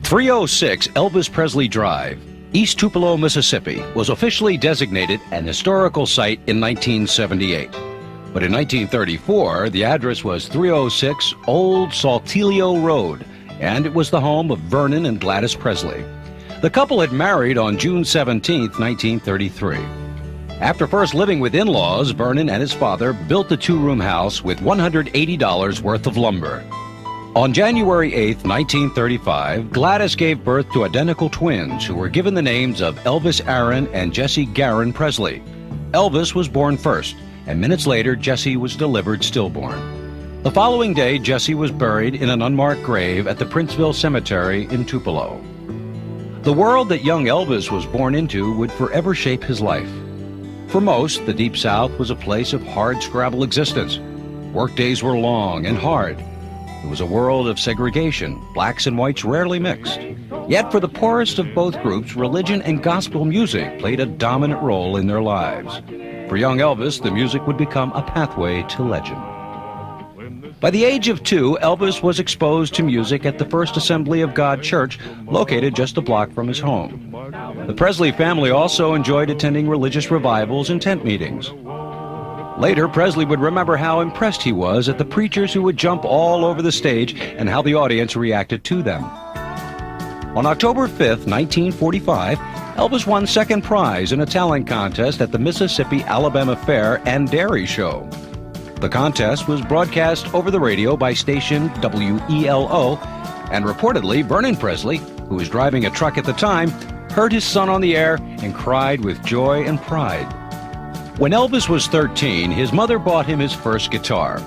306 Elvis Presley Drive, East Tupelo, Mississippi, was officially designated an historical site in 1978. But in 1934, the address was 306 Old Saltillo Road, and it was the home of Vernon and Gladys Presley. The couple had married on June 17, 1933. After first living with in-laws, Vernon and his father built the two-room house with $180 worth of lumber. On January 8, 1935, Gladys gave birth to identical twins who were given the names of Elvis Aaron and Jessie Garin Presley. Elvis was born first, and minutes later, Jessie was delivered stillborn. The following day, Jessie was buried in an unmarked grave at the Princeville Cemetery in Tupelo. The world that young Elvis was born into would forever shape his life. For most, the Deep South was a place of hard-scrabble existence. Workdays were long and hard. It was a world of segregation, blacks and whites rarely mixed. Yet for the poorest of both groups, religion and gospel music played a dominant role in their lives. For young Elvis, the music would become a pathway to legend. By the age of 2, Elvis was exposed to music at the First Assembly of God Church, located just a block from his home. The Presley family also enjoyed attending religious revivals and tent meetings. Later, Presley would remember how impressed he was at the preachers who would jump all over the stage and how the audience reacted to them. On October 5, 1945, Elvis won second prize in a talent contest at the Mississippi-Alabama Fair and Dairy Show. The contest was broadcast over the radio by station WELO, and reportedly, Vernon Presley, who was driving a truck at the time, heard his son on the air and cried with joy and pride. When Elvis was 13, his mother bought him his first guitar.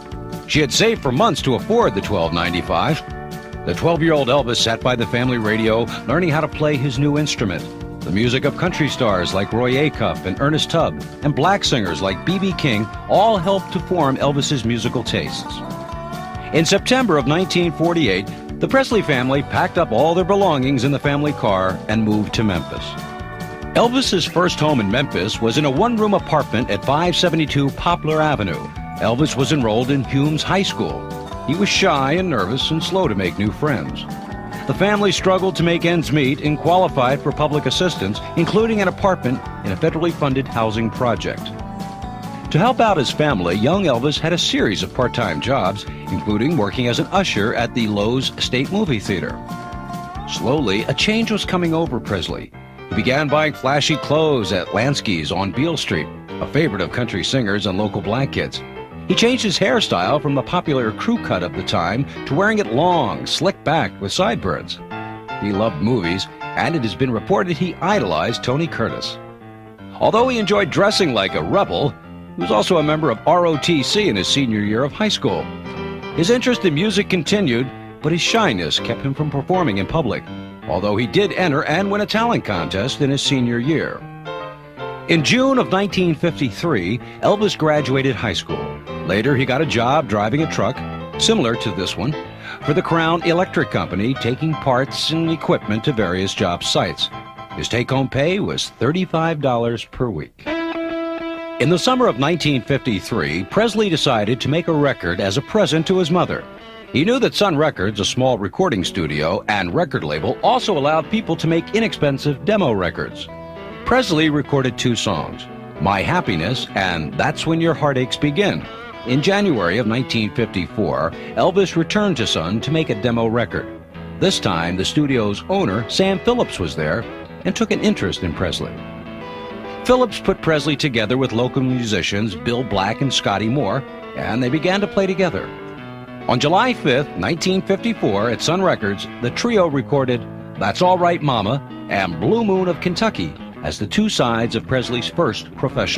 She had saved for months to afford the $12.95. The 12-year-old Elvis sat by the family radio, learning how to play his new instrument. The music of country stars like Roy Acuff and Ernest Tubb, and black singers like B.B. King all helped to form Elvis's musical tastes. In September of 1948, the Presley family packed up all their belongings in the family car and moved to Memphis. Elvis's first home in Memphis was in a one-room apartment at 572 Poplar Avenue. Elvis was enrolled in Humes High School. He was shy and nervous and slow to make new friends. The family struggled to make ends meet and qualified for public assistance, including an apartment in a federally funded housing project. To help out his family, young Elvis had a series of part-time jobs, including working as an usher at the Lowe's State Movie Theater. Slowly, a change was coming over Presley. He began buying flashy clothes at Lansky's on Beale Street, a favorite of country singers and local black kids. He changed his hairstyle from the popular crew cut of the time to wearing it long, slicked back with sideburns. He loved movies, and it has been reported he idolized Tony Curtis. Although he enjoyed dressing like a rebel, he was also a member of ROTC in his senior year of high school. His interest in music continued, but his shyness kept him from performing in public, although he did enter and win a talent contest in his senior year. In June of 1953, Elvis graduated high school. Later, he got a job driving a truck, similar to this one, for the Crown Electric Company, taking parts and equipment to various job sites. His take-home pay was $35 per week. In the summer of 1953, Presley decided to make a record as a present to his mother. He knew that Sun Records, a small recording studio and record label, also allowed people to make inexpensive demo records. Presley recorded 2 songs, My Happiness and That's When Your Heartaches Begin. In January of 1954, Elvis returned to Sun to make a demo record. This time, the studio's owner, Sam Phillips, was there and took an interest in Presley. Phillips put Presley together with local musicians Bill Black and Scotty Moore, and they began to play together. On July 5, 1954, at Sun Records, the trio recorded That's All Right Mama and Blue Moon of Kentucky as the 2 sides of Presley's first professional